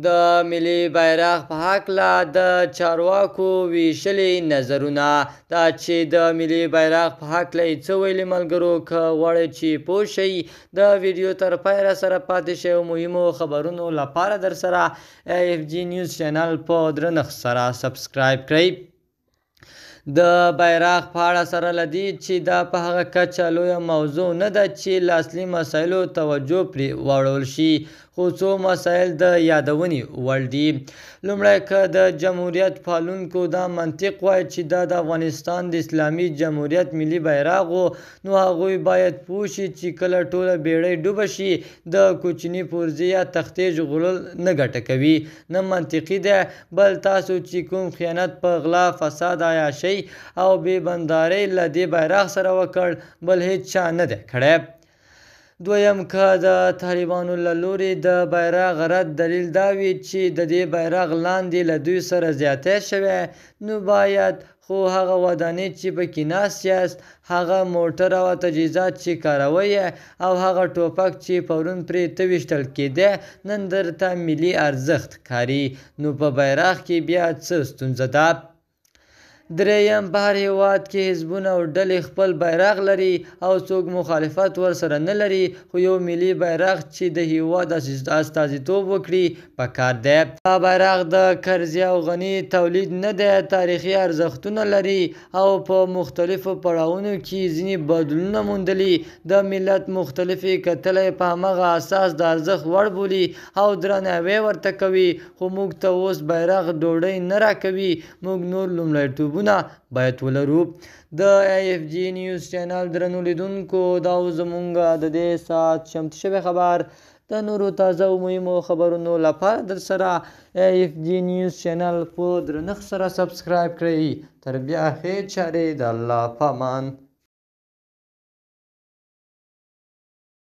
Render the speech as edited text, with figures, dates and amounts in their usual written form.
د ملي بیرغ په هکله د چارواکو ویشلي نظرونه دا چې د ملي بیرغ په هکله یې څه ویلي ملګرو، که غواړئ چې پوه شئ د ویډیو تر پای راسره پاتې شئ او مهمو خبرونو لپاره در سره AFG نیوز چینل په درنښت سره سبسکرایب کړئ. د بیرغ په اړه سره له دې چې دا په هغه کچه لویه موضوع نه ده چې له اصلي مسایلو توجه پرې واړول شي، خو څو مسایل د یادونې وړ دي. لومړی، که د جمهوریت پالونکو دا منطق وای چې دا د افغانستان د اسلامي جمهوریت ملي بیرغ و، نو هغوی باید پوه شي چې کله ټوله بیړۍ ډوبه شي د کوچني پرزې یا تختې ژغورل نه ګټه کوي، نه منطقي دی. بل تاسو چې کوم خیانت په غلا، فساد، عیاشۍ او بې بندارۍ له دې بیرغ سره وکړ، بل هیڅ چا نه دی کړی. دویم، که د طالبانو له لوري د بیرغ رد دلیل دا وي چې د دې بیرغ لاندې له دوی سره زیاتی شوی، نو باید خو هغه ودانۍ چې پکې ناست یاست، هغه موټر او تجهیزات چې کاروئ او هغه ټوپک چې پرون پرې ته ویشتل کېدی نن درته ملي ارزښت ښکاري، نو په بیرغ کې بیا څه ستونزه ده؟ دریم، په هر هیواد کې حزبونه او ډلې خپل بیرغ لري او څوک مخالفت ورسره نه لري، خو یو ملي بیرغ چې د هیواد استازیتوب وکړي پکار دی. دا بیرغ د کرزي او غني تولید نه دی، تاریخي ارزښتونه لري او په مختلفو پړاوونو کې ځینې بدلونونه موندلي. د ملت مختلفې کتلې په همغه اساس د ارزښت وړ بولي او درناوی ورته کوي، خو موږ ته اوس بیرغ ډوډۍ نه راکوي. موږ نور لومړیتوبونه باید ولرو. د AFG نیوز چینل درنو لیدونکو، دا زموږ د دې ساعت چمتو شوی خبر د نورو تازه او مهمو خبرونو لپاره در سره AFG نیوز چینل په درنښت سره سبسکرایب کړئ. تر بیا ښې چارې، د الله په امان.